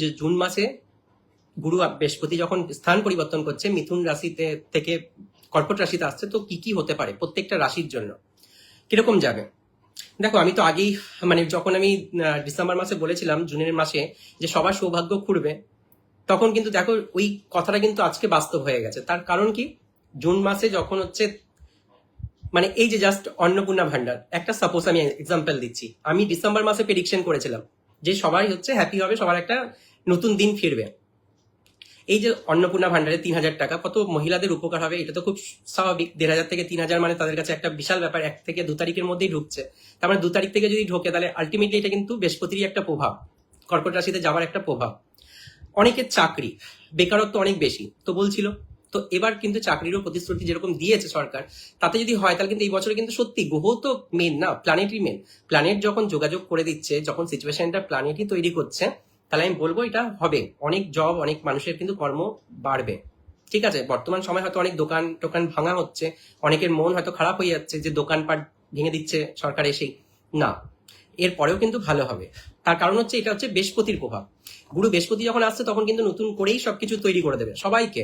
যে জুন মাসে গুরু বৃহস্পতি যখন স্থান পরিবর্তন করছে মিথুন রাশিতে থেকে কর্কট রাশিতে আসছে, তো কি কি হতে পারে প্রত্যেকটা রাশির জন্য, কিরকম যাবে। দেখো, আমি তো আগেই যখন আমি ডিসেম্বর মাসে বলেছিলাম জুনের মাসে যে সবার সৌভাগ্য খুঁড়বে, তখন কিন্তু দেখো ওই কথাটা কিন্তু আজকে বাস্তব হয়ে গেছে। তার কারণ কি, জুন মাসে যখন হচ্ছে এই যে জাস্ট অন্নপূর্ণা ভান্ডার, একটা সাপোজ আমি এক্সাম্পল দিচ্ছি, আমি ডিসেম্বর মাসে প্রেডিকশন করেছিলাম যে সবাই হচ্ছে হ্যাপি হবে, সবার একটা নতুন দিন ফিরবে। এই যে অন্নপূর্ণা ভান্ডারে 3,000 টাকা, কত মহিলাদের উপকার হবে, এটা তো খুব স্বাভাবিক। 1,500 থেকে 3,000 মানে তাদের কাছে একটা বিশাল ব্যাপার। 1 থেকে 2 তারিখের মধ্যেই ঢুকছে, তার মানে 2 তারিখ থেকে যদি ঢোকে তাহলে আলটিমেটলি এটা কিন্তু বৃহস্পতিরই একটা প্রভাব, কর্কট রাশিতে যাওয়ার একটা প্রভাব। অনেকের চাকরি, বেকারত্ব অনেক বেশি তো বলছিল, তো এবার কিন্তু চাকরিরও প্রতিশ্রুতি যেরকম দিয়েছে সরকার, তাতে যদি হয় তাহলে কিন্তু এই বছরে কিন্তু সত্যি গ্রহ তো মেন না, প্ল্যানেটই মেন। প্ল্যানেট যখন যোগাযোগ করে দিচ্ছে, যখন সিচুয়েশনটা প্ল্যানেটই তৈরি করছে, তাহলে আমি বলবো এটা হবে। অনেক জব, অনেক মানুষের কিন্তু কর্ম বাড়বে। ঠিক আছে, বর্তমান সময় হয়তো অনেক দোকান টোকান ভাঙা হচ্ছে, অনেকের মন হয়তো খারাপ হয়ে যাচ্ছে যে দোকানপাট ভেঙে দিচ্ছে সরকার এসেই, না, এর পরেও কিন্তু ভালো হবে। তার কারণ হচ্ছে এটা হচ্ছে বৃহস্পতির প্রভাব। গুরু বৃহস্পতি যখন আসছে তখন কিন্তু নতুন করেই সবকিছু তৈরি করে দেবে সবাইকে।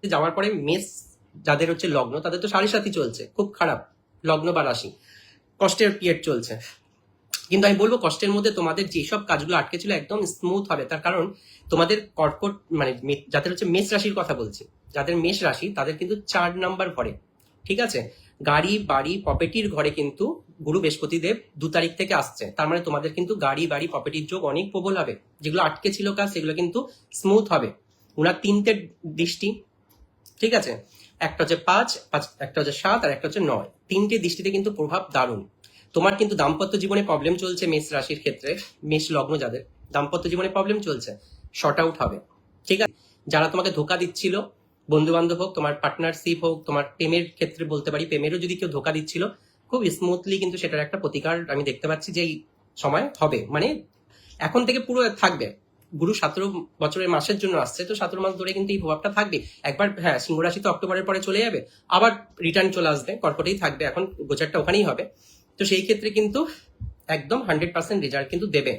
যাওয়ার পরে মেষ যাদের হচ্ছে লগ্ন, তাদের তো 7.5 চলছে, খুব খারাপ লগ্ন বা রাশি, কষ্টের পিরিয়ড চলছে। কিন্তু আমি বলবো কষ্টের মধ্যে তোমাদের যেসব কাজগুলো আটকে ছিল একদম স্মুথ হবে। তার কারণ তোমাদের কর্কট যাদের হচ্ছে মেষ রাশির কথা বলছি, যাদের মেষ রাশি তাদের কিন্তু 4 নাম্বার ঘরে, ঠিক আছে, গাড়ি বাড়ি প্রপার্টির ঘরে কিন্তু গুরু বৃহস্পতি দেব 2 তারিখ থেকে আসছে। তার মানে তোমাদের কিন্তু গাড়ি বাড়ি প্রপার্টির যোগ অনেক প্রবল হবে। যেগুলো আটকে ছিল কাজ, সেগুলো কিন্তু স্মুথ হবে। ওনার 3টে দৃষ্টি, ঠিক আছে, একটা হচ্ছে 5, একটা হচ্ছে 7 আর একটা হচ্ছে 9, 3টে দৃষ্টিতে কিন্তু প্রভাব দারুণ। তোমার কিন্তু দাম্পত্য জীবনে প্রবলেম চলছে মেষ রাশির ক্ষেত্রে, মেষ লগ্ন যাদের দাম্পত্য জীবনে প্রবলেম চলছে, শর্ট আউট হবে। ঠিক আছে, যারা তোমাকে ধোকা দিচ্ছিল, বন্ধু বান্ধব হোক, তোমার পার্টনারশিপ হোক, তোমার প্রেমের ক্ষেত্রে বলতে পারি, প্রেমেরও যদি কেউ ধোকা দিচ্ছিল, খুব স্মুথলি কিন্তু সেটার একটা প্রতিকার আমি দেখতে পাচ্ছি যে এই সময় হবে। এখন থেকে পুরো থাকবে। গুরু 17 বছরের মাসের জন্য আসছে, তো 17 মাস ধরে কিন্তু এই প্রভাবটা থাকবে। একবার হ্যাঁ, সিংহ রাশি তো অক্টোবরের পরে চলে যাবে, আবার রিটার্ন চলে আসবে, কর্কটেই থাকবে, এখন গোচারটা ওখানেই হবে। তো সেই ক্ষেত্রে কিন্তু একদম 100% রেজাল্ট কিন্তু দেবে।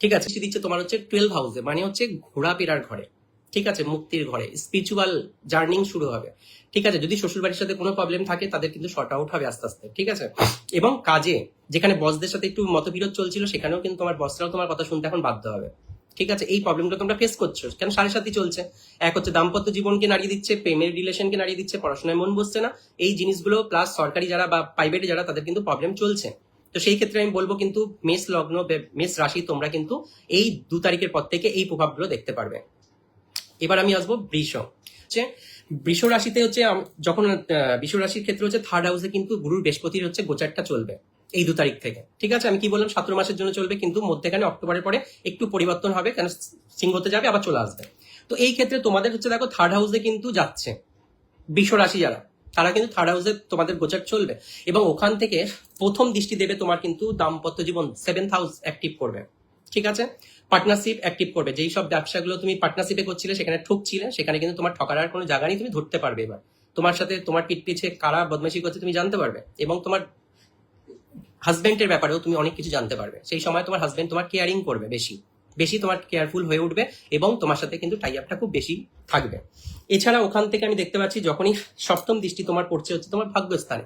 ঠিক আছে, দিচ্ছে তোমার হচ্ছে 12 হাউসে, মানে হচ্ছে ঘোরাফেরার ঘরে, ঠিক আছে, মুক্তির ঘরে, স্পিরিচুয়াল জার্নিং শুরু হবে। ঠিক আছে, যদি শ্বশুর বাড়ির সাথে কোনো প্রবলেম থাকে তাদের কিন্তু শর্ট আউট হবে আস্তে আস্তে। ঠিক আছে, এবং কাজে যেখানে বসদের সাথে একটু মতবিরোধ চলছিল, সেখানেও কিন্তু তোমার বসরাও তোমার কথা শুনতে এখন বাধ্য হবে। ঠিক আছে, এই প্রবলেমগুলো তোমরা ফেস করছো কেন, 7.5 চলছে। এক হচ্ছে দাম্পত্য জীবনকে নাড়িয়ে দিচ্ছে, প্রেমের রিলেশনকে নাড়িয়ে দিচ্ছে, পড়াশোনায় মন বসছে না, এই জিনিসগুলো প্লাস সরকারি যারা বা প্রাইভেটে যারা, তাদের কিন্তু প্রবলেম চলছে। তো সেই ক্ষেত্রে আমি বলবো কিন্তু মেষ লগ্ন, মেষ রাশি, তোমরা কিন্তু এই 2 তারিখের পর থেকে এই প্রভাবগুলো দেখতে পারবে। এবার আমি আসবো বৃষ। বৃষ রাশিতে হচ্ছে যখন বৃষ রাশির ক্ষেত্রে হচ্ছে 3rd হাউসে কিন্তু গুরুর বৃহস্পতির হচ্ছে গোচারটা চলবে এই 2 তারিখ থেকে। ঠিক আছে, আমি কি বললাম 17 মাসের জন্য চলবে, কিন্তু মধ্যেখানে অক্টোবরের পরে একটু পরিবর্তন হবে, কেন সিংহতে যাবে আবার চলে আসবে। তো এই ক্ষেত্রে তোমাদের হচ্ছে দেখো 3rd হাউসে কিন্তু যাচ্ছে বৃষ রাশি যারা, তারা কিন্তু 3rd হাউসে তোমাদের গোচার চলবে, এবং ওখান থেকে প্রথম দৃষ্টি দেবে তোমার কিন্তু দাম্পত্য জীবন, 7th হাউস অ্যাক্টিভ করবে। ঠিক আছে, পার্টনারশিপ অ্যাক্টিভ করবে। যেই সব ব্যবসাগুলো তুমি পার্টনারশিপে করছিলে, সেখানে ঠকছিলে, সেখানে কিন্তু তোমার ঠকার আর কোনো জায়গা নেই, তুমি ধরতে পারবে। এবার তোমার সাথে তোমার পিঠ পিছে কারা বদমাশি করছে তুমি জানতে পারবে, এবং তোমার হাজবেন্ডের ব্যাপারেও তুমি অনেক কিছু জানতে পারবে। সেই সময় তোমার হাজবেন্ড তোমার কেয়ারিং করবে, বেশি বেশি তোমার কেয়ারফুল হয়ে উঠবে, এবং তোমার সাথে কিন্তু টাই আপটা খুব বেশি থাকবে। এছাড়া ওখান থেকে আমি দেখতে পাচ্ছি যখনই 7ম দৃষ্টি তোমার পড়ছে হচ্ছে তোমার ভাগ্যস্থানে,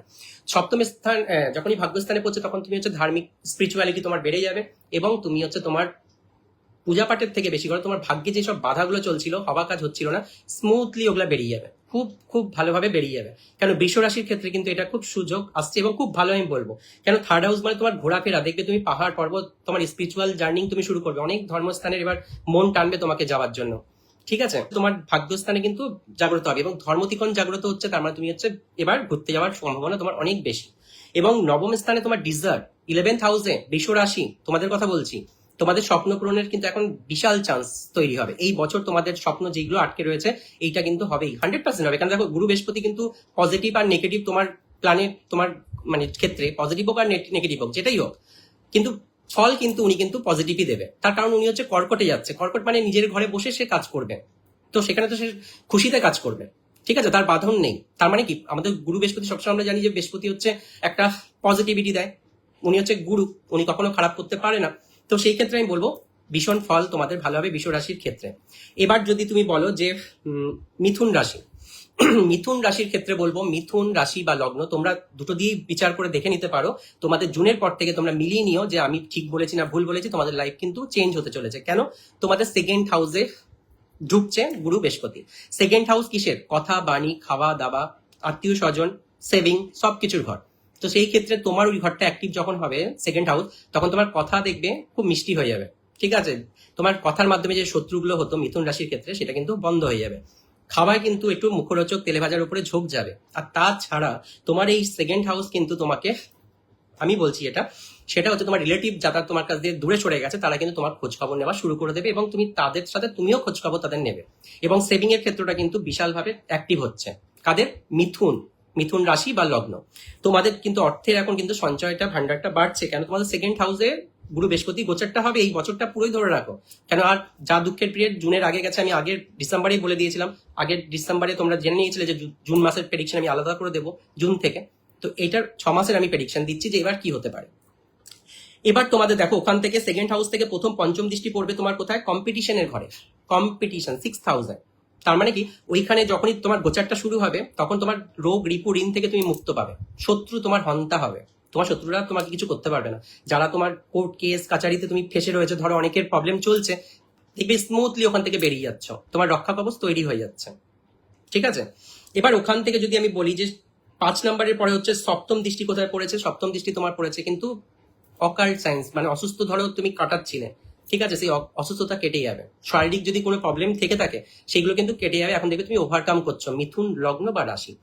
7ম স্থান যখনই ভাগ্যস্থানে পড়ছে, তখন তুমি হচ্ছে ধার্মিক স্পিরিচুয়ালিটি তোমার বেড়ে যাবে, এবং তুমি হচ্ছে তোমার পূজা পাঠের থেকে বেশি করে তোমার ভাগ্যে যেসব বাধাগুলো চলছিল, হওয়া কাজ হচ্ছিল না, স্মুথলি ওগুলা বেরিয়ে যাবে, খুব খুব ভালোভাবে বেরিয়ে যাবে। কেন বৃষ রাশির ক্ষেত্রে কিন্তু এটা খুব সুযোগ আসছে, এবং খুব ভালো আমি বলবো। কেন 3rd হাউস মানে তোমার ঘোরাফেরা, দেখবে তুমি পাহাড় পর্বত, তোমার স্পিরিচুয়াল জার্নিং তুমি শুরু করবে, অনেক ধর্মস্থানের এবার মন টানবে তোমাকে যাওয়ার জন্য। ঠিক আছে, তোমার ভাগ্যস্থানে কিন্তু জাগ্রত হবে, এবং ধর্মতিকন জাগ্রত হচ্ছে, তার মানে তুমি হচ্ছে এবার ঘুরতে যাওয়ার সম্ভাবনা তোমার অনেক বেশি। এবং 9ম স্থানে তোমার ডিজার্ট, 11th হাউসে বৃষ রাশি, তোমাদের কথা বলছি, তোমাদের স্বপ্ন পূরণের কিন্তু এখন বিশাল চান্স তৈরি হবে। এই বছর তোমাদের স্বপ্ন যেগুলো আটকে রয়েছে, এইটা কিন্তু হবেই, 100% হবে। কারণ দেখো গুরু বৃহস্পতি কিন্তু পজিটিভ আর নেগেটিভ তোমার প্ল্যানেট, তোমার ক্ষেত্রে পজিটিভ হোক আর নেগেটিভ হোক, যেটাই হোক, কিন্তু ফল কিন্তু উনি কিন্তু পজিটিভই দেবে। তার কারণ উনি হচ্ছে কর্কটে যাচ্ছে, কর্কট মানে নিজের ঘরে বসে সে কাজ করবে, তো সেখানে তো সে খুশিতে কাজ করবে। ঠিক আছে, তার বাঁধন নেই। তার মানে কি, আমাদের গুরু বৃহস্পতি সবসময় আমরা জানি যে বৃহস্পতি হচ্ছে একটা পজিটিভিটি দেয়, উনি হচ্ছে গুরু, উনি কখনো খারাপ করতে পারে না। তো সেই ক্ষেত্রে আমি বলবো ভীষণ ফল তোমাদের ভালো হবে বৃষ রাশির ক্ষেত্রে। এবার যদি তুমি বলো যে মিথুন রাশি, মিথুন রাশির ক্ষেত্রে বলবো মিথুন রাশি বা লগ্ন তোমরা দুটো দিয়েই বিচার করে দেখে নিতে পারো। তোমাদের জুনের পর থেকে তোমরা মিলিয়ে নিও যে আমি ঠিক বলেছি না ভুল বলেছি। তোমাদের লাইফ কিন্তু চেঞ্জ হতে চলেছে। কেন? তোমাদের সেকেন্ড হাউসে ঢুকছে গুরু বৃহস্পতি। সেকেন্ড হাউস কিসের? কথা, বাণী, খাওয়া দাওয়া, আত্মীয় স্বজন, সেভিং, সবকিছুর ঘর। তো সেই ক্ষেত্রে তোমার ওই ঘরটা অ্যাক্টিভ যখন হবে সেকেন্ড হাউস, তখন তোমার কথা দেখবে খুব মিষ্টি হয়ে যাবে। ঠিক আছে? তোমার কথার মাধ্যমে যে শত্রুগুলো হতো মিথুন রাশির ক্ষেত্রে সেটা কিন্তু বন্ধ হয়ে যাবে। খাওয়ায় কিন্তু একটু মুখরোচক তেলে ভাজার উপরে ঝোঁক যাবে। আর তাছাড়া তোমার এই সেকেন্ড হাউস কিন্তু তোমাকে, আমি বলছি এটা, সেটা হচ্ছে তোমার রিলেটিভ যারা তোমার কাছ দিয়ে দূরে সরে গেছে তারা কিন্তু তোমার খোঁজ খবর নেওয়া শুরু করে দেবে এবং তুমি তাদের সাথে তুমিও খোঁজ খবর তাদের নেবে। এবং সেভিং এর ক্ষেত্রটা কিন্তু বিশালভাবে অ্যাক্টিভ হচ্ছে। কাদের? মিথুন, মিথুন রাশি বা লগ্ন। তোমাদের কিন্তু অর্থের এখন কিন্তু সঞ্চয়টা ভান্ডারটা বাড়ছে। কেন? তোমাদের সেকেন্ড হাউসে গুরু বৃহস্পতি গোচরটা হবে। এই বছরটা পুরোই ধরে রাখো। কেন? আর যা দুঃখের পিরিয়ড জুনের আগে গেছে, আমি আগের ডিসেম্বরেই বলে দিয়েছিলাম। আগের ডিসেম্বরে তোমরা জেনে নিয়েছিলে যে জুন মাসের প্রেডিকশন আমি আলাদা করে দেবো জুন থেকে। তো এইটার 6 মাসের আমি প্রেডিকশন দিচ্ছি যে এবার কি হতে পারে। এবার তোমাদের দেখো ওখান থেকে সেকেন্ড হাউস থেকে প্রথম পঞ্চম দৃষ্টি পড়বে তোমার কোথায়? কম্পিটিশনের ঘরে। কম্পিটিশন 6000। তার মানে কি ওইখানে যখনই তোমার গোচারটা শুরু হবে তখন তোমার রোগ রিপু ঋণ থেকে তুমি মুক্ত পাবে। শত্রু তোমার হন্তা হবে। তোমার শত্রুরা তোমাকে কিছু করতে পারবে না। যারা তোমার কোর্ট কেস কাচারিতে তুমি ফেসে রয়েছে, ধরো অনেকের প্রবলেম চলছে, দেখবে স্মুথলি ওখান থেকে বেরিয়ে যাচ্ছ। তোমার রক্ষা কবচ তৈরি হয়ে যাচ্ছে। ঠিক আছে? এবার ওখান থেকে যদি আমি বলি যে 5 নম্বরের পরে হচ্ছে সপ্তম দৃষ্টি কোথায় পড়েছে? সপ্তম দৃষ্টি তোমার পড়েছে কিন্তু অকাল্ট সায়েন্স, মানে অসুস্থ ধরো তুমি কাটাচ্ছিলে, ঠিক আছে, সেই অসুস্থতা কেটে যাবে। শারীরিক যদি কোনো প্রবলেম থেকে থাকে সেগুলো কিন্তু কেটে যাবে। এখন দেখবে তুমি ওভারকাম করছো। মিথুন লগ্ন বা রাশি।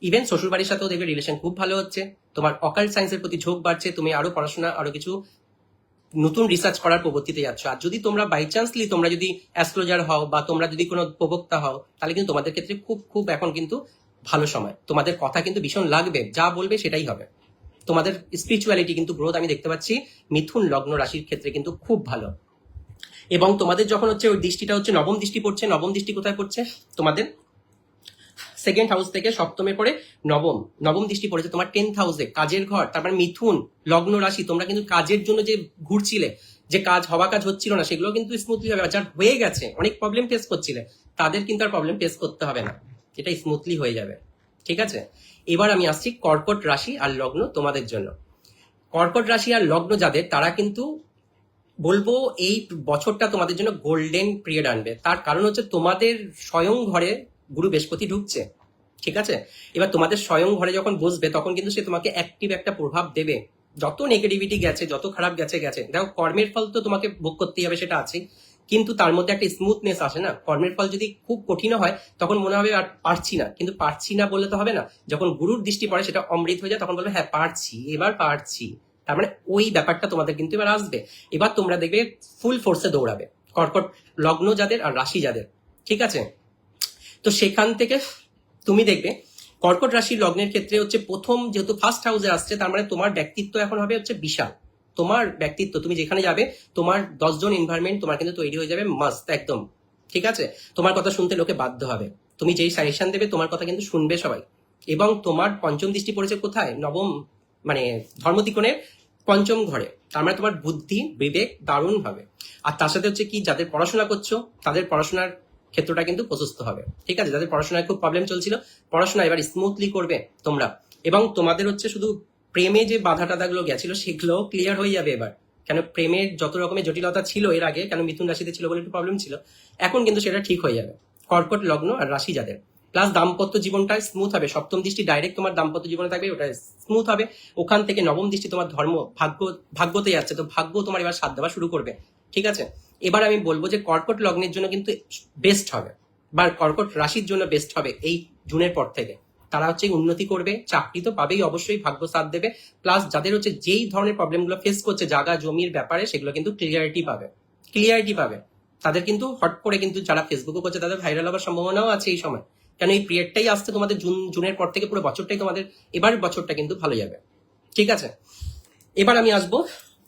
ইভেন শ্বশুর বাড়ির সাথেও দেখবে রিলেশন খুব ভালো হচ্ছে। তোমার অকাল্ট সায়েন্সের প্রতি ঝোঁক বাড়ছে। তুমি আরো পড়াশোনা, আরো কিছু নতুন রিসার্চ করার প্রবৃত্তিতে যাচ্ছ। আর যদি তোমরা বাই চান্সলি তোমরা যদি অ্যাস্ট্রোলজার হও বা তোমরা যদি কোনো প্রবক্তা হও, তাহলে কিন্তু তোমাদের ক্ষেত্রে খুব খুব এখন কিন্তু ভালো সময়। তোমাদের কথা কিন্তু ভীষণ লাগবে, যা বলবে সেটাই হবে। তোমাদের স্পিরিচুয়ালিটি কিন্তু গ্রোথ আমি দেখতে পাচ্ছি মিথুন লগ্ন রাশির ক্ষেত্রে কিন্তু খুব ভালো। এবং তোমাদের যখন হচ্ছে ওই দৃষ্টিটা হচ্ছে নবম দৃষ্টি পড়ছে। নবম দৃষ্টি কোথায় পড়ছে? তোমাদের সেকেন্ড হাউস থেকে সপ্তমে পড়ে নবম। নবম দৃষ্টি পড়েছে তোমার 10th হাউসে, কাজের ঘর। তারপর মিথুন লগ্ন রাশি। তোমরা কিন্তু কাজের জন্য যে ঘুরছিলে, যে কাজ হওয়া কাজ হচ্ছিল না, সেগুলো কিন্তু স্মুথলি হবে। যার হয়ে গেছে, অনেক প্রবলেম ফেস করছিলে, তাদের কিন্তু আর প্রবলেম ফেস করতে হবে না। এটা স্মুথলি হয়ে যাবে। ঠিক আছে? এবার আমি আসছি কর্কট রাশি আর লগ্ন তোমাদের জন্য। কর্কট রাশি আর লগ্ন যাদের, তারা কিন্তু বলবো এই বছরটা তোমাদের জন্য গোল্ডেন পিরিয়ড আনবে। তার কারণ হচ্ছে তোমাদের স্বয়ং ঘরে গুরু বৃহস্পতি ঢুকছে। ঠিক আছে? এবার তোমাদের স্বয়ং ঘরে যখন বসবে তখন কিন্তু সে তোমাকে অ্যাক্টিভ একটা প্রভাব দেবে। যত নেগেটিভিটি গেছে, যত খারাপ গেছে গেছে, দেখো কর্মের ফল তো তোমাকে ভোগ করতেই হবে, সেটা আছে, কিন্তু তার মধ্যে একটা স্মুথনেস আসে না। কর্মের ফল যদি খুব কঠিন হয় তখন মনে হবে আর পারছি না, কিন্তু পারছি না বললে তো হবে না। যখন গুরুর দৃষ্টি পড়ে সেটা অমৃত হয়ে যায়, তখন বলবে হ্যাঁ পারছি, এবার পারছি। তার মানে ওই ব্যাপারটা তোমাদের কিন্তু এবার আসবে। এবার তোমরা দেখবে ফুল ফোর্সে দৌড়াবে। কর্কট লগ্ন যাদের আর রাশি যাদের, ঠিক আছে? তো সেখান থেকে তুমি দেখবে কর্কট রাশির লগ্নের ক্ষেত্রে হচ্ছে প্রথম যেহেতু ফার্স্ট হাউসে আসছে, তার মানে তোমার ব্যক্তিত্ব এখন হবে হচ্ছে বিশাল। তোমার ব্যক্তিত্ব, তুমি যেখানে যাবে তোমার 10 জন এনভায়রনমেন্ট তোমার কিন্তু তৈরি হয়ে যাবে মাস্ত একদম। ঠিক আছে? তোমার কথা শুনতে লোকে বাধ্য হবে। তুমি যেই সাজেশন দেবে তোমার কথা কিন্তু শুনবে সবাই। এবং তোমার পঞ্চম দৃষ্টি পড়েছে কোথায়? নবম, মানে ধর্মত্রিকোণের পঞ্চম ঘরে। তার মানে তোমার বুদ্ধি বিবেক দারুণ হবে। আর তার সাথে হচ্ছে কি, যাদের পড়াশোনা করছো তাদের পড়াশোনার ক্ষেত্রটা কিন্তু প্রশস্ত হবে। ঠিক আছে? যাদের পড়াশোনায় খুব প্রবলেম চলছিল, পড়াশোনা এবার স্মুথলি করবে তোমরা। এবং তোমাদের হচ্ছে শুধু প্রেমে যে বাধা টাধাগুলো গেছিল সেগুলো ক্লিয়ার হয়ে যাবে এবার। কেন? প্রেমের যত রকমের জটিলতা ছিল এর আগে, কেন মিথুন রাশিতে ছিল বলে একটু প্রবলেম ছিল, এখন কিন্তু সেটা ঠিক হয়ে যাবে। কর্কট লগ্ন আর রাশি যাদের, প্লাস দাম্পত্য জীবনটা স্মুথ হবে। সপ্তম দৃষ্টি ডাইরেক্ট তোমার দাম্পত্য জীবনে থাকবে, ওটা স্মুথ হবে। ওখান থেকে নবম দৃষ্টি তোমার ধর্ম ভাগ্যতে যাচ্ছে, তো ভাগ্য তোমার এবার সাথ দেওয়া শুরু করবে। ঠিক আছে? এবার আমি বলবো যে কর্কট লগ্নের জন্য কিন্তু বেস্ট হবে, বা কর্কট রাশির জন্য বেস্ট হবে এই জুনের পর থেকে। তারা হচ্ছে উন্নতি করবে, চাকরি তো পাবেই অবশ্যই, ভাগ্য সাথ দেবে। প্লাস যাদের হচ্ছে যেই ধরনের প্রবলেমগুলো ফেস করছে জায়গা জমির ব্যাপারে, সেগুলো কিন্তু ক্লিয়ারিটি পাবে। তাদের কিন্তু হট করে কিন্তু যারা ফেসবুকে করছে তাদের ভাইরাল হওয়ার সম্ভাবনাও আছে এই সময়। কেন? এই পিরিয়ডটাই আসছে তোমাদের জুনের পর থেকে, পুরো বছরটাই তোমাদের, এবার বছরটা কিন্তু ভালো যাবে। ঠিক আছে? এবার আমি আসবো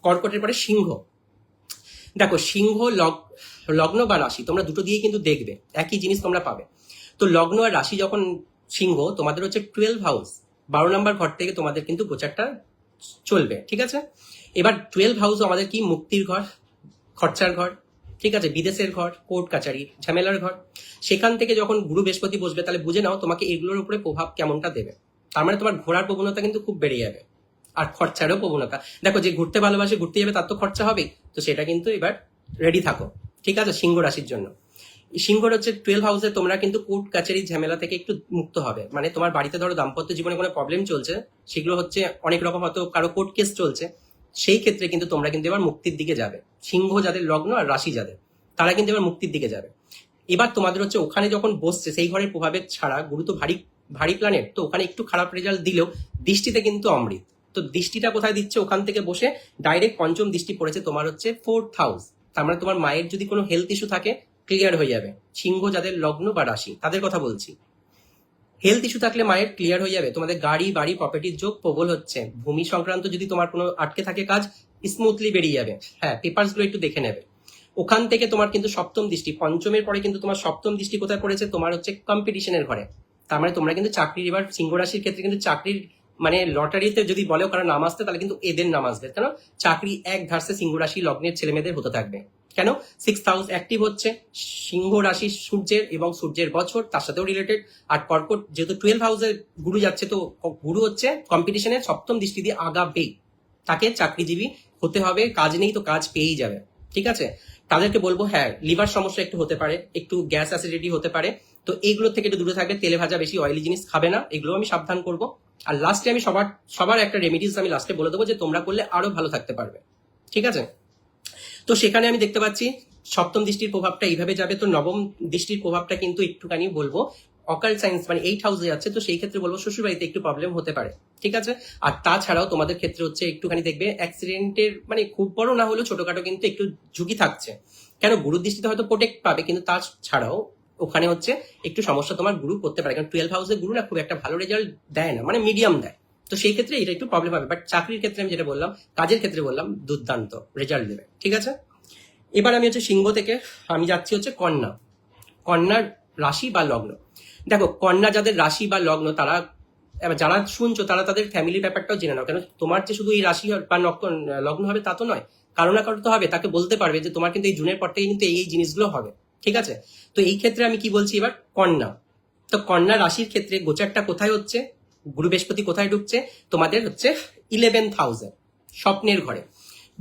কর্কটের পরে সিংহ। দেখো সিংহ লগ্ন বা রাশি তোমরা দুটো দিয়ে কিন্তু দেখবে একই জিনিস তোমরা পাবে। তো লগ্ন আর রাশি যখন সিংহ, তোমাদের হচ্ছে 12 হাউস, 12 নম্বর ঘর থেকে তোমাদের কিন্তু গোচারটা চলবে। ঠিক আছে? এবার 12 হাউস আমাদের কি? মুক্তির ঘর, খরচার ঘর, ঠিক আছে, বিদেশের ঘর, কোর্ট কাচারি, ঝামেলার ঘর। সেখান থেকে যখন গুরু বৃহস্পতি বসবে তাহলে বুঝে নাও তোমাকে এগুলোর উপরে প্রভাব কেমনটা দেবে। তার মানে তোমার ঘোরার প্রবণতা কিন্তু খুব বেড়ে যাবে, আর খরচারও প্রবণতা। দেখো, যে ঘুরতে ভালোবাসে ঘুরতে যাবে, তার তো খরচা হবে, তো সেটা কিন্তু এবার রেডি থাকো। ঠিক আছে, সিংহ রাশির জন্য। সিংহর হচ্ছে 12 হাউসে তোমরা কিন্তু কোর্ট কাচারি ঝামেলা থেকে একটু মুক্ত হবে। মানে তোমার বাড়িতে ধরো দাম্পত্য জীবনে কোনো প্রবলেম চলছে, সেগুলো হচ্ছে অনেক রকম, হয়তো কারো কোর্ট কেস চলছে, সেই ক্ষেত্রে কিন্তু তোমরা কিন্তু এবার মুক্তির দিকে যাবে। সিংহ যাদের লগ্ন আর রাশি যাদের, তারা কিন্তু এবার মুক্তির দিকে যাবে। এবার তোমাদের হচ্ছে ওখানে যখন বসছে, সেই ঘরের প্রভাবের ছাড়া, গুরু তো ভারী ভারী প্ল্যানেট, তো ওখানে একটু খারাপ রেজাল্ট দিলেও দৃষ্টিতে কিন্তু অমৃত। তো দৃষ্টিটা কোথায় দিচ্ছে? ওখান থেকে বসে ডাইরেক্ট পঞ্চম দৃষ্টি পড়েছে তোমার হচ্ছে 4th হাউস। তার মানে তোমার মায়ের যদি কোনো হেলথ ইস্যু থাকে ক্লিয়ার হয়ে যাবে। সিংহ যাদের লগ্ন বা রাশি তাদের কথা বলছি। হেলথ ইস্যু থাকলে মায়ের ক্লিয়ার হয়ে যাবে। তোমাদের গাড়ি বাড়ি প্রপার্টির যোগ প্রবল হচ্ছে। ভূমি সংক্রান্ত যদি তোমার কোনো আটকে থাকে কাজ, স্মুথলি বেরিয়ে যাবে। হ্যাঁ, পেপারস গুলো একটু দেখে নেবে। ওখান থেকে তোমার কিন্তু সপ্তম দৃষ্টি, পঞ্চমের পরে কিন্তু তোমার সপ্তম দৃষ্টি কোথায় পড়েছে? তোমার হচ্ছে কম্পিটিশনের ঘরে। তার মানে তোমরা কিন্তু চাকরির, এবার সিংহ রাশির ক্ষেত্রে কিন্তু চাকরির মানে লটারিতে যদি বলো কারো নাম আসতে, তাহলে কিন্তু এদের নাম আসবে। কেন? চাকরি এক ধারসে সিংহ রাশি লগ্নের ছেলে মেয়েদের হতে থাকবে। কেন? 6th হাউস অ্যাক্টিভ হচ্ছে, সিংহ রাশি সূর্যের, এবং সূর্যের বছর তার সাথেও রিলেটেড। আর কর্কট যেহেতু 12 হাউসে গুরু যাচ্ছে, তো গুরু হচ্ছে কম্পিটিশনের সপ্তম দৃষ্টি দিয়ে আগাবে। তাকে চাকরিজীবী হতে হবে, কাজ নেই তো কাজ পেয়েই যাবে। ঠিক আছে, তাদেরকে বলবো হ্যাঁ, লিভার সমস্যা একটু হতে পারে, একটু গ্যাস অ্যাসিডিটি হতে পারে, তো এইগুলো থেকে একটু দূরে থাকবে। তেলে ভাজা বেশি অয়েলি জিনিস খাবে না, এগুলো আমি সাবধান করবো। আর লাস্টে আমি সবার একটা রেমিডিস আমি লাস্টে বলে দেবো, যে তোমরা করলে আরো ভালো থাকতে পারবে। ঠিক আছে, তো সেখানে আমি দেখতে পাচ্ছি সপ্তম দৃষ্টির প্রভাবটা এইভাবে যাবে। তো নবম দৃষ্টির প্রভাবটা কিন্তু একটুখানি বলবো অকাল্ট সায়েন্স, মানে 8th হাউসে যাচ্ছে, তো সেই ক্ষেত্রে বলবো শ্বশুর বাড়িতে একটু প্রবলেম হতে পারে। ঠিক আছে, আর তাছাড়াও তোমাদের ক্ষেত্রে হচ্ছে একটুখানি দেখবে অ্যাক্সিডেন্টের, মানে খুব বড় না হলেও ছোটখাটো কিন্তু একটু ঝুঁকি থাকছে। কেন? গুরুর দৃষ্টিতে হয়তো প্রোটেক্ট পাবে, কিন্তু তাছাড়াও ওখানে হচ্ছে একটু সমস্যা তোমার গুরু করতে পারে। কারণ 12 হাউসে গুরু না খুব একটা ভালো রেজাল্ট দেয় না, মানে মিডিয়াম দেয়। তো সেই ক্ষেত্রে এটা একটু প্রবলেম হবে। বাট চাকরির ক্ষেত্রে আমি যেটা বললাম, কাজের ক্ষেত্রে বললাম, দুর্দান্ত রেজাল্ট দেবে। ঠিক আছে, এবার আমি হচ্ছে সিংহ থেকে আমি যাচ্ছি হচ্ছে কন্যা। কন্যার রাশি বা লগ্ন। দেখো, কন্যা যাদের রাশি বা লগ্ন, তারা এবার যারা শুনছো তারা তাদের ফ্যামিলির ব্যাপারটাও জেনে নাও। কেন? তোমার যে শুধু এই রাশি বা লগ্ন হবে তা তো নয়, কারো না কারো তো হবে। তাকে বলতে পারবে যে তোমার কিন্তু এই জুনের পর থেকে কিন্তু এই জিনিসগুলো হবে। ঠিক আছে, তো এই ক্ষেত্রে আমি কি বলছি এবার? কন্যা। তো কন্যা রাশির ক্ষেত্রে গোচারটা কোথায় হচ্ছে? গুরু বৃহস্পতি কোথায় ঢুকছে? তোমাদের হচ্ছে 11th হাউসে, স্বপ্নের ঘরে,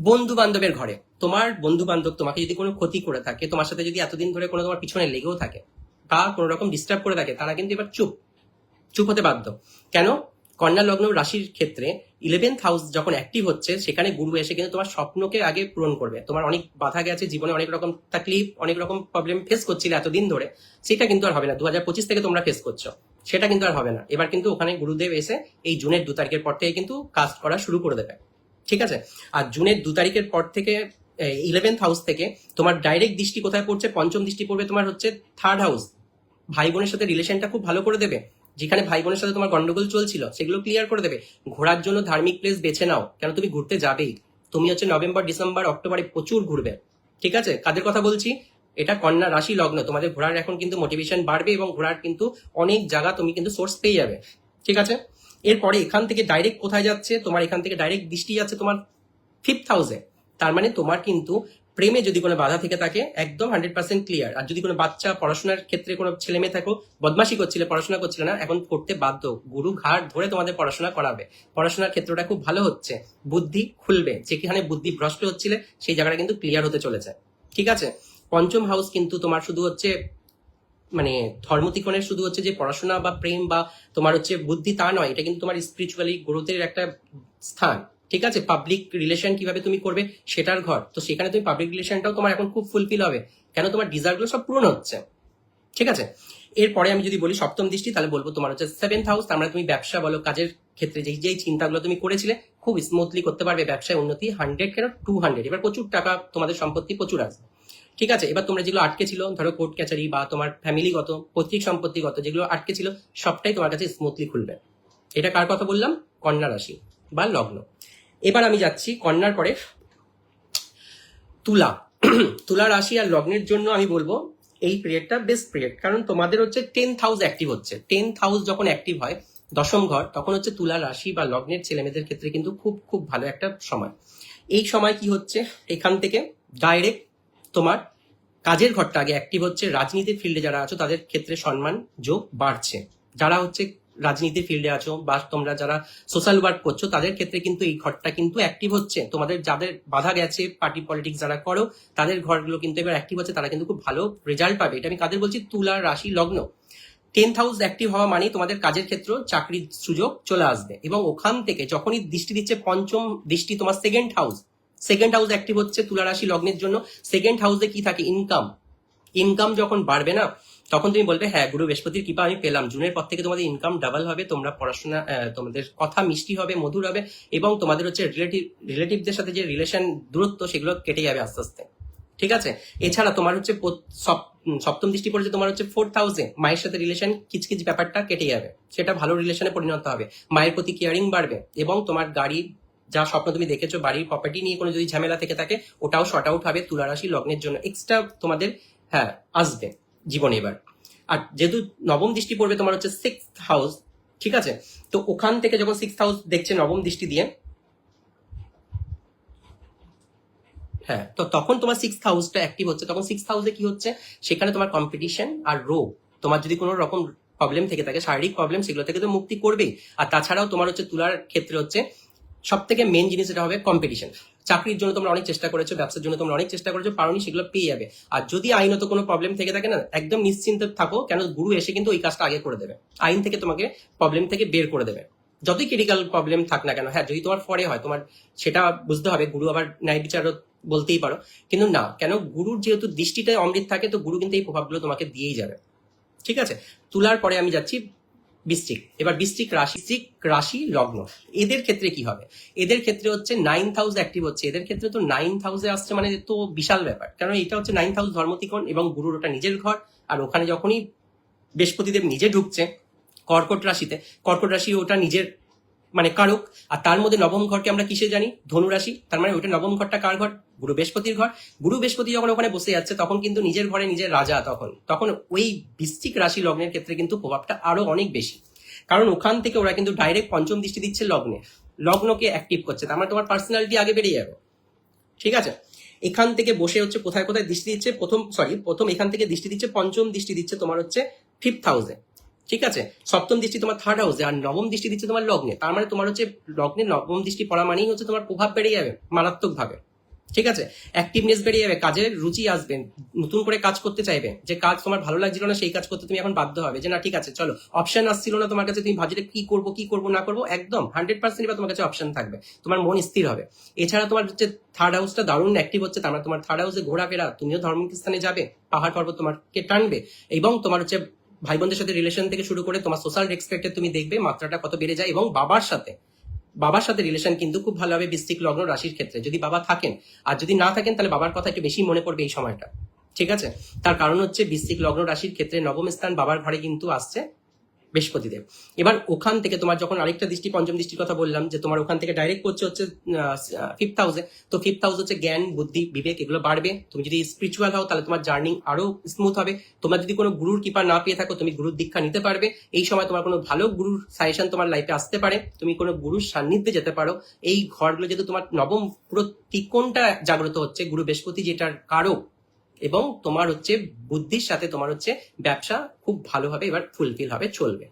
বন্ধু বান্ধবের ঘরে। তোমার বন্ধু বান্ধব তোমাকে যদি কোনো ক্ষতি করে থাকে, তোমার সাথে যদি এতদিন ধরে কোনো তোমার পিছনে লেগেও থাকে বা কোনো রকম ডিস্টার্ব করে থাকে, তারা কিন্তু এবার চুপ হতে বাধ্য। কেন? কন্যা লগ্ন রাশির ক্ষেত্রে 11th হাউস যখন অ্যাক্টিভ হচ্ছে, সেখানে গুরু এসে কিন্তু তোমার স্বপ্নকে আগে পূরণ করবে। তোমার অনেক বাধা গেছে জীবনে, অনেক রকম তাকলিফ, অনেক রকম প্রবলেম ফেস করছিলে এতদিন ধরে, সেটা কিন্তু আর হবে না। 2025 থেকে তোমরা ফেস করছো, সেটা কিন্তু আর হবে না। এবার কিন্তু ওখানে গুরুদেব এসে এই জুনের 2 তারিখের পর থেকে কিন্তু কাজ করা শুরু করে দেবে। ঠিক আছে, আর জুনের 2 তারিখের পর থেকে 11th হাউস থেকে তোমার ডাইরেক্ট দৃষ্টি কোথায় পড়ছে? পঞ্চম দৃষ্টি পড়বে তোমার হচ্ছে 3rd হাউস। ভাই বোনের সাথে রিলেশনটা খুব ভালো করে দেবে। যেখানে ভাই বোনের সাথে তোমার গন্ডগোল চলছিল সেগুলো ক্লিয়ার করে দেবে। ঘোরার জন্য ধার্মিক প্লেস বেছে নাও, কেন তুমি ঘুরতে যাবেই। তুমি হচ্ছে নভেম্বর ডিসেম্বর অক্টোবরে প্রচুর ঘুরবে। ঠিক আছে, কাদের কথা বলছি? এটা কন্যা রাশি লগ্ন। তোমাদের ঘোরার এখন কিন্তু মোটিভেশন বাড়বে, এবং ঘোরার কিন্তু অনেক জায়গা তুমি কিন্তু সোর্স পেয়ে যাবে। ঠিক আছে, এরপরে এখান থেকে ডাইরেক্ট কোথায় যাচ্ছে? তোমার এখান থেকে ডাইরেক্ট দৃষ্টি যাচ্ছে তোমার 5th হাউসে। তার মানে তোমার কিন্তু প্রেমে যদি কোনো বাধা থেকে থাকে, একদম 100% ক্লিয়ার। আর যদি কোনো বাচ্চা পড়াশোনার ক্ষেত্রে কোনো ছেলে মেয়ে থাকো, বদমাশি করছিলে, পড়াশোনা করছিলে না, এখন করতে বাধ্য। গুরু ঘাট ধরে তোমাদের পড়াশোনা করাবে। পড়াশোনার ক্ষেত্রটা খুব ভালো হচ্ছে, বুদ্ধি খুলবে। যেখানে বুদ্ধি ভ্রষ্ট হচ্ছিলে সেই জায়গাটা কিন্তু ক্লিয়ার হতে চলেছে। ঠিক আছে, পঞ্চম হাউস কিন্তু তোমার শুধু হচ্ছে মানে ধর্মতিকোণের শুধু হচ্ছে যে পড়াশোনা বা প্রেম বা তোমার হচ্ছে বুদ্ধি, তা নয়। এটা কিন্তু তোমার স্পিরিচুয়ালি গ্রোথের একটা স্থান। ঠিক আছে, পাবলিক রিলেশন কিভাবে তুমি করবে সেটার ঘর। তো সেখানে তুমি পাবলিক রিলেশনটাও তোমার এখন খুব ফুলফিল হবে। কেন? তোমার ডিজায়ারগুলো সব পূরণ হচ্ছে। ঠিক আছে, এরপরে আমি যদি বলি সপ্তম দৃষ্টি, তাহলে বলবো তোমার হচ্ছে 7th হাউস। তার মানে তুমি ব্যবসা বলো, কাজের ক্ষেত্রে যেই চিন্তাগুলো তুমি করেছিলে খুব স্মুথলি করতে পারবে। ব্যবসায় উন্নতি 100 কেন 200। এবার প্রচুর টাকা, তোমাদের সম্পত্তি প্রচুর আসবে। ঠিক আছে, এবার তোমরা যেগুলো আটকে ছিল, ধরো কোর্ট কাচারি বা তোমার ফ্যামিলিগত, পৈতৃক সম্পত্তিগত যেগুলো আটকে ছিল, সবটাই তোমার কাছে স্মুথলি খুলবে। এটা কার কথা বললাম? কন্যা রাশি বা লগ্ন। এবার আমি যাচ্ছি কন্যার পরে তুলা। তুলা রাশি আর লগ্নের জন্য আমি বলবো এই পিরিয়ডটা বেস্ট পিরিয়ড। কারণ তোমাদের হচ্ছে 10th হাউস অ্যাক্টিভ হচ্ছে। 10th হাউস যখন অ্যাক্টিভ হয়, দশম ঘর, তখন হচ্ছে তুলা রাশি বা লগ্নের ছেলেমেয়েদের ক্ষেত্রে কিন্তু খুব খুব ভালো একটা সময়। এই সময় কি হচ্ছে? এখান থেকে ডাইরেক্ট তোমার কাজের ঘরটা আগে অ্যাক্টিভ হচ্ছে, রাজনীতির ফিল্ডে যারা আছো তাদের ক্ষেত্রে সম্মান যোগ বাড়ছে। যারা হচ্ছে রাজনীতির ফিল্ডে আছো বা তোমরা যারা সোশ্যাল ওয়ার্ক করছো তাদের ক্ষেত্রে কিন্তু এই ঘরটা কিন্তু অ্যাক্টিভ হচ্ছে। তোমাদের যাদের বাধা গেছে, পার্টি পলিটিক্স যারা করো তাদের ঘরগুলো কিন্তু এবার অ্যাক্টিভ হচ্ছে, তারা কিন্তু খুব ভালো রেজাল্ট পাবে। এটা আমি কাদের বলছি? তুলা রাশি লগ্ন। 10th হাউস অ্যাক্টিভ হওয়া মানে তোমাদের কাজের ক্ষেত্র, চাকরির সুযোগ চলে আসবে। এবং ওখান থেকে যখনই দৃষ্টি দিচ্ছে পঞ্চম দৃষ্টি তোমার সেকেন্ড হাউস অ্যাক্টিভ হচ্ছে তুলা রাশি লগ্নের জন্য। সেকেন্ড হাউসে কি থাকে? ইনকাম যখন বাড়বে না, তখন তুমি বলবে হ্যাঁ গুরু বৃহস্পতির কৃপা আমি পেলাম, জুনের পর থেকে তোমাদের ইনকাম ডাবল হবে, তোমরা পড়াশোনা, তোমাদের কথা মিষ্টি হবে, মধুর হবে, এবং তোমাদের হচ্ছে রিলেটিভদের সাথে যে রিলেশন দূরত্ব সেগুলো কেটে যাবে আস্তে আস্তে। ঠিক আছে? এছাড়া তোমার হচ্ছে সপ্তম দৃষ্টি পড়েছে তোমার হচ্ছে 4th হাউসে, মায়ের সাথে রিলেশন কিচকিচ ব্যাপারটা কেটে যাবে, সেটা ভালো রিলেশনে পরিণত হবে, মায়ের প্রতি কেয়ারিং বাড়বে, এবং তোমার গাড়ি যা স্বপ্ন তুমি দেখেছো বাড়ির প্রপার্টি নিয়ে কোনো যদি ঝামেলা থেকে থাকে ওটাও শর্ট আউট হবে তুলা রাশি লগ্নের জন্য। এক্সট্রা তোমাদের হ্যাঁ আসবে জীবনে এবার। আর যেহেতু নবম দৃষ্টি পড়বে তোমার হচ্ছে 6th হাউস, ঠিক আছে? তো ওখান থেকে যখন 6th হাউস দেখছে নবম দৃষ্টি দিয়ে, হ্যাঁ, তো তখন তোমার 6th হাউসটা অ্যাক্টিভ হচ্ছে। তখন 6th হাউসে কি হচ্ছে? সেখানে তোমার কম্পিটিশন আর রোগ, তোমার যদি কোনো রকম প্রবলেম থেকে থাকে, শারীরিক প্রবলেম, সেগুলো থেকে তো মুক্তি করবেই। আর তাছাড়াও তোমার হচ্ছে তুলার ক্ষেত্রে হচ্ছে সব থেকে মেন জিনিস এটা হবে কম্পিটিশন। চাকরির জন্য তোমরা অনেক চেষ্টা করেছো, ব্যবসার জন্য তোমরা অনেক চেষ্টা করেছো, পারোনি, সেগুলো পেয়ে যাবে। আর যদি আইনত কোনো প্রবলেম থেকে থাকে না, একদম নিশ্চিন্ত থাকো, কেন গুরু এসে কিন্তু ওই কাজটা আগে করে দেবে, আইন থেকে তোমাকে প্রবলেম থেকে বের করে দেবে। যতই ক্রিটিক্যাল প্রবলেম থাক না কেন, হ্যাঁ যদি তোমার ফরে হয়, তোমার সেটা বুঝতে হবে, গুরু আবার ন্যায় বিচারও বলতেই পারো, কিন্তু না, কেন গুরুর যেহেতু দৃষ্টিটায় অমৃত থাকে, তো গুরু কিন্তু এই প্রভাবগুলো তোমাকে দিয়েই যাবে। ঠিক আছে? তুলার পরে আমি যাচ্ছি বৃশ্চিক। এবার বৃশ্চিক রাশি লগ্ন, এদের ক্ষেত্রে কি হবে? এদের ক্ষেত্রে হচ্ছে 9th হাউস অ্যাক্টিভ হচ্ছে। এদের ক্ষেত্রে তো 9th হাউসে আসছে মানে তো বিশাল ব্যাপার, কারণ এটা হচ্ছে 9th হাউস ধর্মত্রিকোণ, এবং গুরুর ওটা নিজের ঘর। আর ওখানে যখনই বৃহস্পতিদেব নিজে ঢুকছে কর্কট রাশিতে, কর্কট রাশি ওটা নিজের মানে কারক। আর তার মধ্যে নবম ঘরকে আমরা কিসে জানি? ধনু রাশি। তার মানে ওইটা নবম ঘরটা কার ঘর? গুরু বৃহস্পতির ঘর। গুরু বৃহস্পতি যখন ওখানে বসে যাচ্ছে তখন কিন্তু নিজের ঘরে নিজের রাজা, তখন ওই বৃশ্চিক রাশি লগ্নের ক্ষেত্রে কিন্তু প্রভাবটা আরো অনেক বেশি, কারণ ওখান থেকে ওরা কিন্তু ডাইরেক্ট পঞ্চম দৃষ্টি দিচ্ছে লগ্নকে অ্যাক্টিভ করছে। তার মানে তোমার পার্সোনালিটি আগে বেড়ে যাবে। ঠিক আছে? এখান থেকে বসে হচ্ছে কোথায় কোথায় দৃষ্টি দিচ্ছে, প্রথম এখান থেকে দৃষ্টি দিচ্ছে, পঞ্চম দৃষ্টি দিচ্ছে তোমার হচ্ছে 5th হাউসে। ঠিক আছে? সপ্তম দৃষ্টি তোমার 3rd হাউসে, আর নবম দৃষ্টি দিচ্ছে তোমার লগ্নে। তার মানে তোমার হচ্ছে লগ্নে নবম দৃষ্টি পড়া মানেই হচ্ছে তোমার প্রভাব বেড়ে যাবে মারাত্মক ভাবে। ঠিক আছে? অ্যাক্টিভনেস বেড়ে যাবে, কাজের রুচি আসবে, নতুন করে কাজ করতে চাইবে। যে কাজ তোমার ভালো লাগছিল না সেই কাজ করতে তুমি এখন বাধ্য হবে, যে না ঠিক আছে চলো, অপশন আসছিল না তোমার কাছে, তুমি ভাবছিলে কি করবো না করবো, একদম 100% এবার তোমার কাছে অপশন থাকবে, তোমার মন স্থির হবে। এছাড়া তোমার হচ্ছে 3rd হাউসটা দারুণ অ্যাক্টিভ হচ্ছে, তার মানে তোমার 3rd হাউসে ঘোরাফেরা, তুমিও ধার্মিক স্থানে যাবে, পাহাড় পর্বত তোমাকে টানবে, এবং তোমার হচ্ছে ভাই বোনদের সাথে রিলেশন থেকে শুরু করে তোমার সোশ্যাল রেসপেক্টে তুমি দেখবে মাত্রাটা কত বেড়ে যায়। এবং বাবার সাথে রিলেশন কিন্তু খুব ভালো হবে বৃশ্চিক লগ্ন রাশির ক্ষেত্রে, যদি বাবা থাকেন। আর যদি না থাকেন তাহলে বাবার কথা একটু বেশি মনে পড়বে এই সময়টা। ঠিক আছে? তার কারণ হচ্ছে বৃশ্চিক লগ্ন রাশির ক্ষেত্রে নবম স্থান বাবার ঘরে কিন্তু আসছে বৃহস্পতিদেব। এবার ওখান থেকে তোমার যখন আরেকটা দৃষ্টি, পঞ্চম দৃষ্টির কথা বললাম, যে তোমার ওখান থেকে ডাইরেক্ট করছে হচ্ছে 5th হাউসে। তো 5th হাউস হচ্ছে জ্ঞান, বুদ্ধি, বিবেক, এগুলো বাড়বে। তুমি যদি স্পিরিচুয়াল হও তাহলে তোমার জার্নি আরো স্মুথ হবে। তোমরা যদি কোনো গুরুর কৃপা না পেয়ে থাকো, তুমি গুরুর দীক্ষা নিতে পারবে। এই সময় তোমার কোনো ভালো গুরুর সাজেশন তোমার লাইফে আসতে পারে, তুমি কোনো গুরুর সান্নিধ্যে যেতে পারো। এই ঘরগুলো যেহেতু তোমার নবম পুরো ত্রিকোণটা জাগ্রত হচ্ছে, গুরু বৃহস্পতি যেটার কারক, এবং তোমার হচ্ছে বুদ্ধির সাথে তোমার হচ্ছে ব্যবসা খুব ভালোভাবে এবার ফুলফিল হবে, চলবে।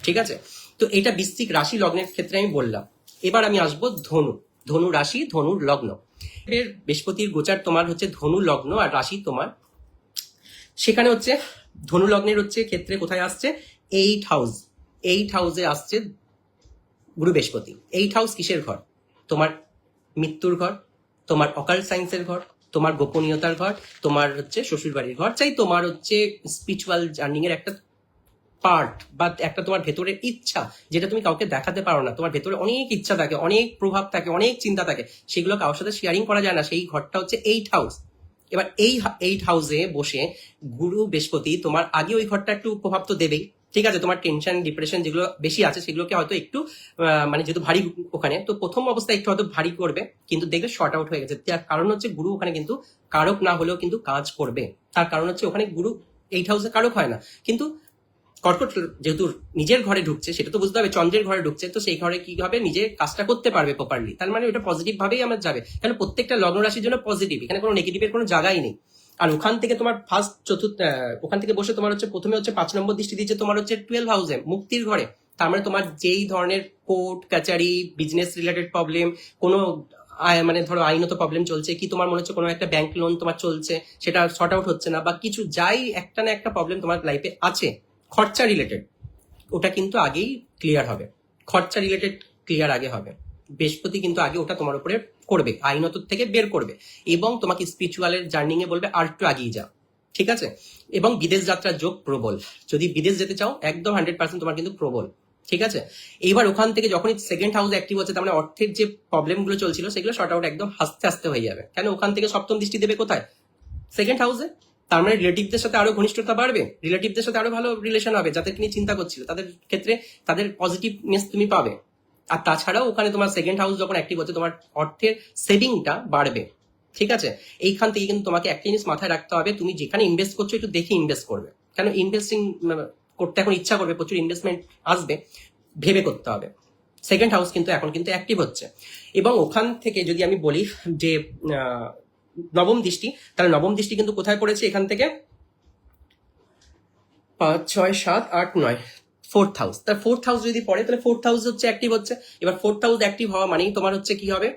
ঠিক আছে? তো এটা বৃশ্চিক রাশি লগ্নের ক্ষেত্রে আমি বললাম। এবার আমি আসবো ধনু রাশি, ধনুর লগ্ন। এর বৃহস্পতির গোচার তোমার হচ্ছে ধনু লগ্ন আর রাশি তোমার, সেখানে হচ্ছে ধনু লগ্নের হচ্ছে ক্ষেত্রে কোথায় আসছে? 8th হাউসে আসছে গুরু বৃহস্পতি। 8th হাউস কিসের ঘর? তোমার মৃত্যুর ঘর, তোমার অকাল্ট সায়েন্সের ঘর, তোমার গোপনীয়তার ঘর, তোমার হচ্ছে শ্বশুর বাড়ির ঘর, চাই তোমার হচ্ছে স্পিরিচুয়াল জার্নিং এর একটা পার্ট, বা একটা তোমার ভেতরের ইচ্ছা, যেটা তুমি কাউকে দেখাতে পারো না। তোমার ভেতরে অনেক ইচ্ছা থাকে, অনেক প্রভাব থাকে, অনেক চিন্তা থাকে, সেগুলো কারোর সাথে শেয়ারিং করা যায় না। সেই ঘরটা হচ্ছে 8th হাউস। এবার এই 8th হাউসে বসে গুরু বৃহস্পতি তোমার আগে ওই ঘরটা একটু প্রভাব তো দেবেই। ঠিক আছে? তোমার টেনশন, ডিপ্রেশন যেগুলো বেশি আছে সেগুলোকে হয়তো একটু মানে যেহেতু ভারী ওখানে, তো প্রথম অবস্থায় একটু হয়তো ভারী করবে, কিন্তু দেখবে শর্ট আউট হয়ে গেছে। তার কারণ হচ্ছে গুরু ওখানে কিন্তু কারক না হলেও কিন্তু কাজ করবে। তার কারণ হচ্ছে ওখানে গুরু 8th হাউসে কারক হয় না, কিন্তু কর্কট যেহেতু নিজের ঘরে ঢুকছে, সেটা তো বুঝতে হবে চন্দ্রের ঘরে ঢুকছে, তো সেই ঘরে কি হবে, নিজের কাজটা করতে পারবে প্রপারলি। তার মানে ওটা পজিটিভ ভাবেই আমার যাবে, কারণ প্রত্যেকটা লগ্ন রাশির জন্য পজিটিভ, এখানে কোনো নেগেটিভের কোনো জায়গাই নেই। আর ওখান থেকে তোমার ফার্স্ট চতুর্থ ওখান থেকে বসে তোমার হচ্ছে প্রথমে হচ্ছে 5 নম্বর দৃষ্টি দিচ্ছে তোমার হচ্ছে 12 হাউসে, মুক্তির ঘরে। তার মানে তোমার যেই ধরনের কোর্ট কাচারি, বিজনেস রিলেটেড প্রবলেম, কোনো মানে ধরো আইনত প্রবলেম চলছে, কি তোমার মনে হচ্ছে কোনো একটা ব্যাংক লোন তোমার চলছে, সেটা শর্ট আউট হচ্ছে না, বা কিছু যাই একটা না একটা প্রবলেম তোমার লাইফে আছে খরচা রিলেটেড, ওটা কিন্তু আগেই ক্লিয়ার হবে। খরচা রিলেটেড ক্লিয়ার আগে হবে। বৃহস্পতি কিন্তু আগে ওটা তোমার উপরে করবে, আইনত থেকে বের করবে, এবং তোমাকে স্পিরিচুয়ালের জার্নিং এ বলবে আর একটু আগিয়ে যা, ঠিক আছে। এবং বিদেশ যাত্রার যোগ প্রবল, যদি বিদেশ যেতে চাও একদম 100% তোমার কিন্তু প্রবল, ঠিক আছে। এইবার ওখান থেকে যখনই সেকেন্ড হাউস অ্যাক্টিভ হচ্ছে, তার মানে অর্থের যে প্রবলেম গুলো চলছিল সেগুলো শর্ট আউট একদম আস্তে আস্তে হয়ে যাবে। কেন ওখান থেকে সপ্তম দৃষ্টি দেবে কোথায়? সেকেন্ড হাউসে। তার মানে রিলেটিভদের সাথে আরো ঘনিষ্ঠতা বাড়বে, রিলেটিভদের সাথে আরো ভালো রিলেশন হবে, যাদের নিয়ে চিন্তা করছিল তাদের ক্ষেত্রে তাদের পজিটিভনেস তুমি পাবে। আর তাছাড়াও ওখানে তোমার সেকেন্ড হাউস যখন অ্যাক্টিভ হচ্ছে, তোমার অর্থের সেভিংটা বাড়বে, ঠিক আছে। এইখান থেকে কিন্তু তোমাকে একটা জিনিস মাথায় রাখতে হবে, তুমি যেখানে ইনভেস্ট করছো একটু দেখে ইনভেস্ট করবে। কেন ইনভেস্টিং করতে এখন ইচ্ছা করবে, প্রচুর ইনভেস্টমেন্ট আসবে, ভেবে করতে হবে। সেকেন্ড হাউস কিন্তু এখন কিন্তু অ্যাক্টিভ হচ্ছে। এবং ওখান থেকে যদি আমি বলি যে নবম দৃষ্টি, তাহলে নবম দৃষ্টি কিন্তু কোথায় পড়েছে? এখান থেকে 5, 6, 7, 8, 9, ফোর্থ হাউস। তার ফোর্থ হাউস যদি পড়ে তাহলে ফোর্থ হাউস হচ্ছে অ্যাক্টিভ হচ্ছে। এবার ফোর্থ হাউস অ্যাক্টিভ হওয়া মানেই তোমার হচ্ছে কি হবে,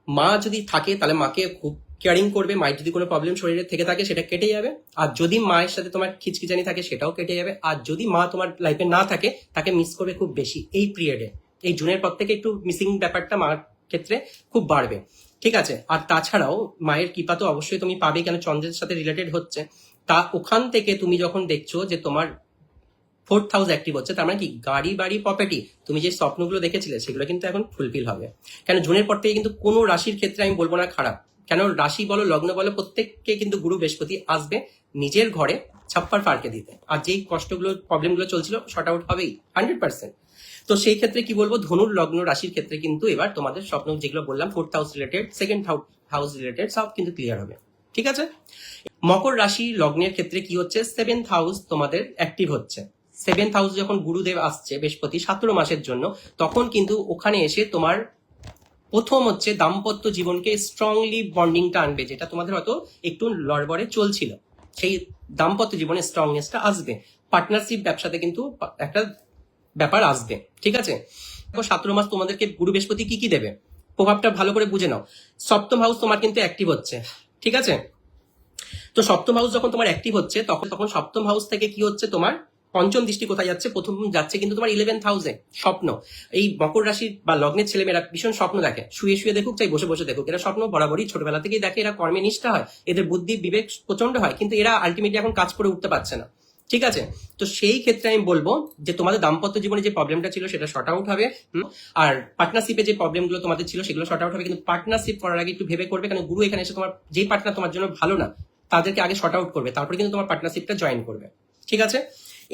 মা যদি থাকে তাহলে মাকে খুব কেয়ারিং করবে, মায়ের যদি কোনো প্রবলেম শরীরে থেকে থাকে সেটা কেটে যাবে। আর যদি মায়ের সাথে তোমার খিচখিচানি থাকে সেটাও কেটে যাবে। আর যদি মা তোমার লাইফে না থাকে, তাকে মিস করবে খুব বেশি এই পিরিয়ডে। এই জুনের পর থেকে একটু মিসিং ব্যাপারটা মার ক্ষেত্রে খুব বাড়বে, ঠিক আছে। আর তাছাড়াও মায়ের কৃপা তো অবশ্যই তুমি পাবে, কেন চন্দ্রের সাথে রিলেটেড হচ্ছে। তা ওখান থেকে তুমি যখন দেখছো যে তোমার ফোর্থ হাউস অ্যাক্টিভ হচ্ছে, তার মানে কি গাড়ি বাড়ি প্রপার্টি, তুমি যে স্বপ্নগুলো দেখেছিলে সেগুলো কিন্তু এখন ফুলফিল হবে। কেন জুনের পর থেকে কিন্তু কোনো রাশির ক্ষেত্রে আমি বলবো না খারাপ, কেন রাশি বলো লগ্ন বলো প্রত্যেককে কিন্তু গুরু বৃহস্পতি আসবে নিজের ঘরে ছাপ্পার ফারকে দিতে। আর যেই কষ্টগুলো প্রবলেমগুলো চলছিল শর্ট আউট হবেই 100%। তো সেই ক্ষেত্রে কি বলবো, ধনুর লগ্ন রাশির ক্ষেত্রে কিন্তু এবার তোমাদের স্বপ্ন যেগুলো বললাম fourth house related, second house related সব কিন্তু ক্লিয়ার হবে, ঠিক আছে। মকর রাশি লগ্নের ক্ষেত্রে কি হচ্ছে, সেভেন্থ হাউস তোমাদের অ্যাক্টিভ হচ্ছে। সেভেন্থ হাউস যখন গুরুদেব আসছে বৃহস্পতি 17 মাসের জন্য, তখন কিন্তু ওখানে এসে তোমার প্রথম হচ্ছে দাম্পত্য জীবনকে স্ট্রংলি বন্ডিংটা আনবে, যেটা তোমাদের হয়তো একটু লড়বড়ে চলছিল, সেই দাম্পত্য জীবনে স্ট্রংনেসটা আসবে। পার্টনারশিপ ব্যবসাতে কিন্তু একটা ব্যাপার আসবে, ঠিক আছে। 17 মাস তোমাদেরকে গুরু বৃহস্পতি কি কি দেবে, প্রভাবটা ভালো করে বুঝে নাও। সপ্তম হাউস তোমার কিন্তু অ্যাক্টিভ হচ্ছে, ঠিক আছে। তো সপ্তম হাউস যখন তোমার অ্যাক্টিভ হচ্ছে, তখন তখন সপ্তম হাউস থেকে কি হচ্ছে, তোমার পঞ্চম দৃষ্টি কোথায় যাচ্ছে, প্রথম যাচ্ছে কিন্তু তোমার 11th হাউসে। স্বপ্ন, এই মকর রাশির বা লগ্নের ছেলেমেয়েরা ভীষণ স্বপ্ন দেখে, শুয়ে শুয়ে দেখুক চাই বসে বসে দেখুক, এরা স্বপ্ন বরাবরই ছোটবেলা থেকেই দেখে। এরা কর্মে নিষ্ঠা হয়, এদের বুদ্ধি বিবেক প্রচন্ড হয়, কিন্তু এরা আলটিমেটলি এখন কাজ করে উঠতে পারছে না, ঠিক আছে। তো সেই ক্ষেত্রে আমি বলবো যে তোমাদের দাম্পত্য জীবনে যে প্রবলেমটা ছিল সেটা শর্ট আউট হবে, আর পার্টনারশিপে যে প্রবলেমগুলো তোমাদের ছিল সেগুলো শর্ট আউট হবে। কিন্তু পার্টনারশিপ করার আগে একটু ভেবে করবে, কারণ গুরু এখানে এসে তোমার যেই পার্টনার তোমার জন্য ভালো না তাদেরকে আগে শর্ট আউট করবে, তারপরে কিন্তু তোমার পার্টনারশিপটা জয়েন করবে, ঠিক আছে।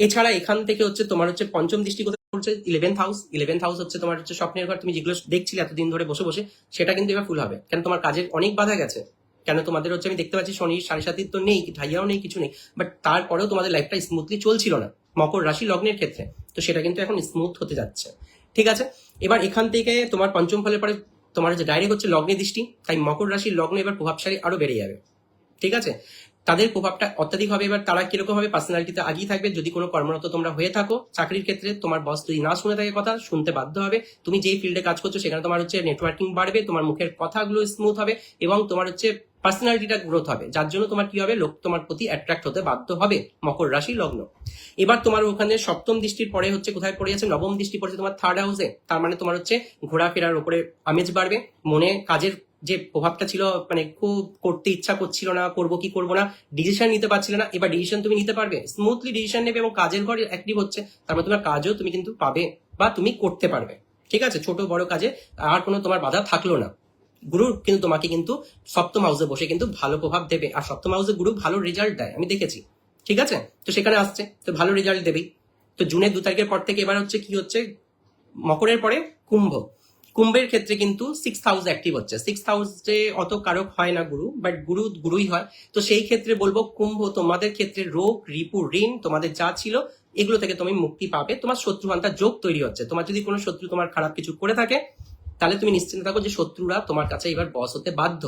এছাড়া এখান থেকে হচ্ছে তোমার হচ্ছে পঞ্চম দৃষ্টি কোথায় পড়ছে, 11th হাউস। 11th হাউস হচ্ছে তোমার হচ্ছে স্বপ্নের ঘর, তুমি যেগুলো দেখছিলে এতদিন ধরে বসে বসে, সেটা কিন্তু এবার ফুল হবে। কেন তোমার কাজের অনেক বাধা গেছে, কেন তোমাদের হচ্ছে আমি দেখতে পাচ্ছি শনি 7.5 তো নেই, ঢাইয়াও নেই, কিছু নেই, বাট তারপরেও তোমাদের লাইফটা স্মুথলি চলছিল না মকর রাশি লগ্নের ক্ষেত্রে। তো সেটা কিন্তু এখন স্মুথ হতে যাচ্ছে, ঠিক আছে। এবার এখান থেকে তোমার পঞ্চম ফলের পরে তোমার যে ডাইরেক্ট হচ্ছে লগ্নে দৃষ্টি, তাই মকর রাশির লগ্ন এবার প্রভাবশালী আরো বেড়ে যাবে, ঠিক আছে। তাদের প্রভাবটা অত্যাধিক হবে। এবার তারা কিরকম হবে, পার্সোনালিটিতে আগিয়ে থাকবে। যদি কোনো কর্মরত তোমরা হয়ে থাকো চাকরির ক্ষেত্রে, তোমার বস যদি না শুনে থাকে কথা, শুনতে বাধ্য হবে। তুমি যেই ফিল্ডে কাজ করছো সেখানে তোমার হচ্ছে নেটওয়ার্কিং বাড়বে, তোমার মুখের কথাগুলো স্মুথ হবে, এবং তোমার হচ্ছে পার্সোনালিটিটা গ্রোথ হবে, যার জন্য তোমার কি হবে, লোক তোমার প্রতি অ্যাট্রাক্ট হতে বাধ্য হবে। মকর রাশি লগ্ন। এবার তোমার ওখানে সপ্তম দৃষ্টির পরে হচ্ছে কোথায় পড়ে আছে, নবম দৃষ্টি পড়েছে তোমার থার্ড হাউসে। তার মানে তোমার হচ্ছে ঘোরাফেরার উপরে আমেজ বাড়বে, মনে কাজের যে প্রভাবটা ছিল, মানে খুব করতে ইচ্ছা করছিল না, করবো কি করবো না, ডিসিশন নিতে পারছিল না, এবার ডিসিশন তুমি নিতে পারবে, স্মুথলি ডিসিশন নেবে, এবং কাজের ঘর অ্যাক্টিভ হচ্ছে, তার মানে তোমার কাজও তুমি কিন্তু পাবে বা তুমি করতে পারবে, ঠিক আছে। ছোট বড় কাজে আর কোনো তোমার বাধা থাকলো না। গুরু কিন্তু তোমাকে কিন্তু সপ্তম হাউসে বসে কিন্তু ভালো প্রভাব দেবে, আর সপ্তম হাউসে গুরু ভালো রেজাল্ট দেয়, আমি দেখেছি, ঠিক আছে। তো সেখানে আসছে তো ভালো রেজাল্ট দেবেই। তো জুনের 2 তারিখের পর থেকে এবার হচ্ছে কি হচ্ছে, মকরের পরে কুম্ভ। কুম্ভের ক্ষেত্রে কিন্তু 6th হাউস অ্যাক্টিভ হচ্ছে। 6th হাউসে অত কারক হয় না গুরু, বাট গুরু গুরুই হয়। তো সেই ক্ষেত্রে বলবো কুম্ভ তোমাদের ক্ষেত্রে রোগ রিপু ঋণ তোমাদের যা ছিল এগুলো থেকে তুমি মুক্তি পাবে। তোমার শত্রুবান্তার যোগ তৈরি হচ্ছে। তোমার যদি কোনো শত্রু তোমার খারাপ কিছু করে থাকে, তাহলে তুমি নিশ্চিন্ত থাকো যে শত্রুরা তোমার কাছে এবার বস হতে বাধ্য,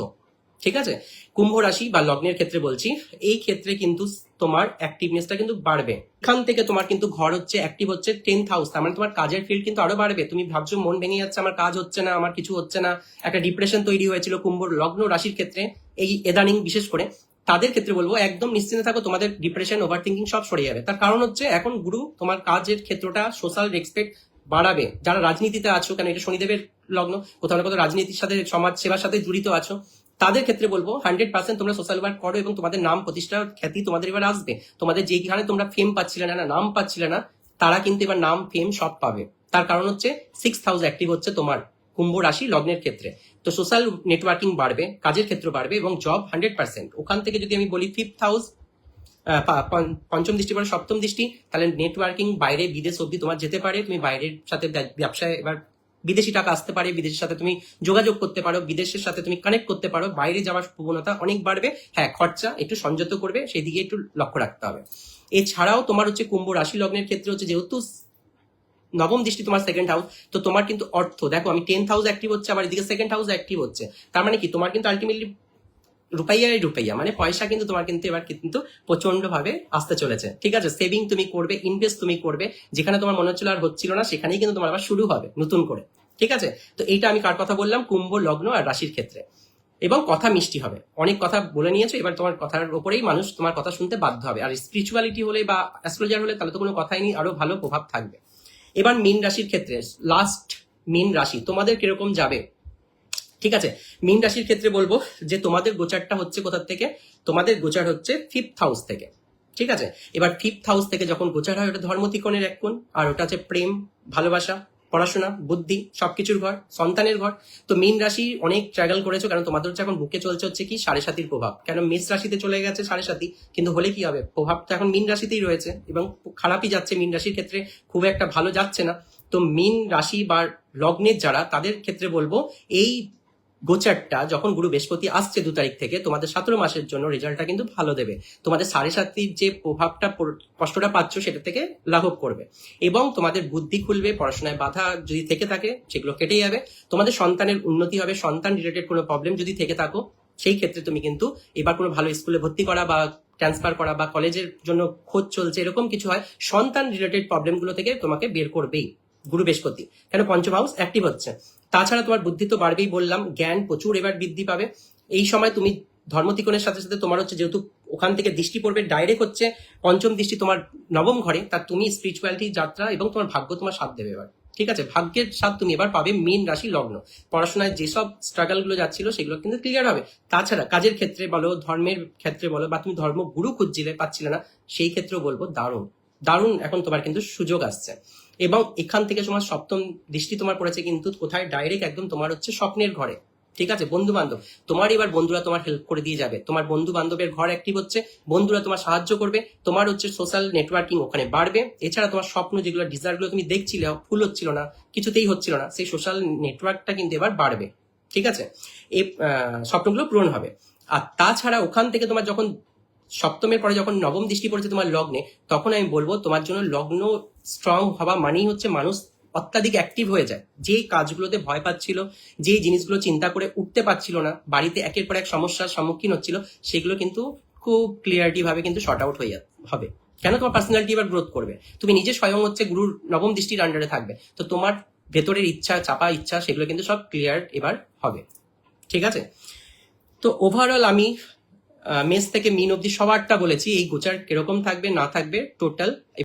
ঠিক আছে, কুম্ভ রাশি বা লগ্নের ক্ষেত্রে বলছি, এই ক্ষেত্রে কিন্তু তোমার অ্যাক্টিভনেসটা কিন্তু বাড়বে। এখান থেকে তোমার কিন্তু ঘর হচ্ছে অ্যাক্টিভ হচ্ছে 10th হাউস, তার মানে তোমার কাজের ফিল্ড কিন্তু আরো বাড়বে। তুমি ভাবছো মন ভেঙে যাচ্ছে, আমার কাজ হচ্ছে না, আমার কিছু হচ্ছে না, একটা ডিপ্রেশন তৈরি হয়েছিল কুম্ভ লগ্ন রাশির ক্ষেত্রে এই ইদানিং বিশেষ করে, তাদের ক্ষেত্রে বলবো একদম নিশ্চিন্তে থাকো, তোমাদের ডিপ্রেশন ওভার থিঙ্কিং সব সরে যাবে। তার কারণ হচ্ছে এখন গুরু তোমার কাজের ক্ষেত্রটা সোশ্যাল রেসপেক্ট বাড়াবে। যারা রাজনীতিতে আছো, কেন এটা শনিদেবের লগ্ন, কোথাও না কোথাও রাজনীতির সাথে সমাজ সেবার সাথে জড়িত আছো, তাদের ক্ষেত্রে বলবো 100% তোমরা সোশ্যাল ওয়ার্ক করো এবং তোমাদের নাম প্রতিষ্ঠা খ্যাতি তোমাদের এবার আসবে। তোমাদের যেখানে তোমরা ফেম পাচ্ছিলে না, নাম পাচ্ছিলে না, তারা কিন্তু এবার নাম ফেম সব পাবে। তার কারণ হচ্ছে 6th হাউস অ্যাক্টিভ হচ্ছে তোমার কুম্ভ রাশি লগ্নের ক্ষেত্রে। তো সোশ্যাল নেটওয়ার্কিং বাড়বে, কাজের ক্ষেত্র বাড়বে এবং জব 100%। ওখান থেকে যদি আমি বলি 5th হাউস, পঞ্চম দৃষ্টি পরে সপ্তম দৃষ্টি, তাহলে নেটওয়ার্কিং বাইরে বিদেশ অব্দি তোমার যেতে পারে। তুমি বাইরের সাথে ব্যবসায় এবার বিদেশি টাকা আসতে পারে, বিদেশের সাথে তুমি যোগাযোগ করতে পারো, বিদেশের সাথে তুমি কানেক্ট করতে পারো, বাইরে যাওয়ার প্রবণতা অনেক বাড়বে। হ্যাঁ, খরচা একটু সংযত করবে, সেই দিকে একটু লক্ষ্য রাখতে হবে। এছাড়াও তোমার হচ্ছে কুম্ভ রাশি লগ্নের ক্ষেত্রে হচ্ছে যেহেতু নবম দৃষ্টি তোমার 2nd হাউস, তো তোমার কিন্তু অর্থ দেখো, আমি 10th হাউস অ্যাক্টিভ হচ্ছে, আবার এদিকে 2nd হাউস অ্যাক্টিভ হচ্ছে। তার মানে কি তোমার কিন্তু আলটিমেটলি রুপাইয়া মানে পয়সা কিন্তু তোমার কিন্তু এবার কিন্তু প্রচন্ড ভাবে আসতে চলেছে। ঠিক আছে, সেভিং তুমি করবে, ইনভেস্ট তুমি করবে, যেখানে তোমার মনে হচ্ছিল আর হচ্ছিল না, সেখানেই কিন্তু তোমার আবার শুরু হবে নতুন করে। ঠিক আছে, তো এইটা আমি কার কথা বললাম, কুম্ভ লগ্ন আর রাশির ক্ষেত্রে। এবং কথা মিষ্টি হবে, অনেক কথা বলে নিয়েছো, এবার তোমার কথার উপরেই মানুষ তোমার কথা শুনতে বাধ্য হবে। আর স্পিরিচুয়ালিটি হলে বা অ্যাস্ট্রোলজার হলে তাহলে তো কোনো কথাই নেই, আরো ভালো প্রভাব থাকবে। এবার মীন রাশির ক্ষেত্রে লাস্ট মীন রাশি তোমাদের কিরকম যাবে। ঠিক আছে, মীন রাশির ক্ষেত্রে বলবো যে তোমাদের গোচারটা হচ্ছে কোথা থেকে, তোমাদের গোচার হচ্ছে 5th হাউস থেকে। ঠিক আছে, এবার 5th হাউস থেকে যখন গোচার হয়, ওটা ধর্মত্রিকোণের এক কোণ, আর ওটা হচ্ছে প্রেম, ভালোবাসা, পড়াশোনা, বুদ্ধি, সবকিছুর ঘর, সন্তানের ঘর। তো মীন রাশি অনেক স্ট্রাগল করেছো, কারণ তোমাদের হচ্ছে এখন বুকে চলছে হচ্ছে কি 7.5 প্রভাব। কেন মেষ রাশিতে চলে গেছে 7.5, কিন্তু হলে কি হবে, প্রভাব তো এখন মীন রাশিতেই রয়েছে এবং খারাপই যাচ্ছে, মীন রাশির ক্ষেত্রে খুব একটা ভালো যাচ্ছে না। তো মীন রাশি বা লগ্নের যারা, তাদের ক্ষেত্রে বলবো এই গোচারটা যখন গুরু বৃহস্পতি আসছে 2 তারিখ থেকে, তোমাদের 17 মাসের জন্য রেজাল্টটা কিন্তু ভালো দেবে। তোমাদের 7.5 যে প্রভাবটা কষ্টটা পাচ্ছ সেটা থেকে লাঘব করবে এবং তোমাদের বুদ্ধি খুলবে, পড়াশোনায় বাধা যদি থেকে থাকে সেগুলো কেটে যাবে, তোমাদের সন্তানের উন্নতি হবে। সন্তান রিলেটেড কোনো প্রবলেম যদি থেকে থাকো, সেই ক্ষেত্রে তুমি কিন্তু এবার কোনো ভালো স্কুলে ভর্তি করা বা ট্রান্সফার করা বা কলেজের জন্য খোঁজ চলছে, এরকম কিছু হয়, সন্তান রিলেটেড প্রবলেমগুলো থেকে তোমাকে বের করবেই গুরু বৃহস্পতি। কেন পঞ্চম হাউস অ্যাক্টিভ হচ্ছে। তাছাড়া তোমার বুদ্ধি তো বাড়বেই বললাম, জ্ঞান প্রচুর এবার বৃদ্ধি পাবে। এই সময় তুমি ধর্মত্রিকোণের সাথে সাথে তোমার হচ্ছে যেহেতু ওখান থেকে দৃষ্টি পড়বে ডাইরেক্ট হচ্ছে পঞ্চম দৃষ্টি তোমার নবম ঘরে, তার তুমি স্পিরিচুয়ালিটি যাত্রা এবং তোমার ভাগ্য তোমার সাথ দেবে এবার। ঠিক আছে, ভাগ্যের সাথ তুমি এবার পাবে। মীন রাশি লগ্ন, পড়াশোনায় যেসব স্ট্রাগল গুলো যাচ্ছিল সেগুলো কিন্তু ক্লিয়ার হবে। তাছাড়া কাজের ক্ষেত্রে বলো, ধর্মের ক্ষেত্রে বলো, বা তুমি ধর্ম গুরু খুঁজছিলে পাচ্ছিলে না, সেই ক্ষেত্রেও বলবো দারুণ দারুণ এখন তোমার কিন্তু সুযোগ আসছে। এবং এখান থেকে তোমার সপ্তম দৃষ্টি তোমার পড়েছে কিন্তু কোথায়, ডাইরেক্ট একদম তোমার হচ্ছে স্বপ্নের ঘরে। ঠিক আছে, বন্ধু বান্ধব, তোমার এবার বন্ধুরা তোমার হেল্প করে দিয়ে যাবে, তোমার বন্ধু বান্ধবের ঘর অ্যাক্টিভ হচ্ছে, বন্ধুরা তোমার সাহায্য করবে, তোমার হচ্ছে সোশ্যাল নেটওয়ার্কিং ওখানে বাড়বে। এছাড়া তোমার স্বপ্ন যেগুলো ডিজায়ারগুলো তুমি দেখছিলে ফুল হচ্ছিল না, কিছুতেই হচ্ছিল না, সেই সোশ্যাল নেটওয়ার্কটা কিন্তু এবার বাড়বে। ঠিক আছে, এই স্বপ্নগুলো পূরণ হবে। আর তাছাড়া ওখান থেকে তোমার যখন সপ্তমের পরে যখন নবম দৃষ্টি পড়েছে তোমার লগ্নে, তখন আমি বলবো তোমার জন্য লগ্ন স্ট্রং হওয়া মানেই হচ্ছে মানুষ অত্যাধিক অ্যাক্টিভ হয়ে যায়। যে কাজগুলোতে ভয় পাচ্ছিল, যে জিনিসগুলো চিন্তা করে উঠতে পারছিল না, বাড়িতে একের পর এক সমস্যার সম্মুখীন হচ্ছিল, সেগুলো কিন্তু খুব ক্লিয়ারিটি ভাবে কিন্তু শর্ট আউট হয়ে হবে। কেন, তোমার পার্সোনালিটি এবার গ্রোথ করবে, তুমি নিজে স্বয়ং হচ্ছে গুরুর নবম দৃষ্টির আন্ডারে থাকবে, তো তোমার ভেতরের ইচ্ছা, চাপা ইচ্ছা, সেগুলো কিন্তু সব ক্লিয়ার এবার হবে। ঠিক আছে, তো ওভারঅল আমি মেষ থেকে মিন অব্দি সবারটা বলেছি, এই গোচার কিরকম থাকবে না থাকবে টোটাল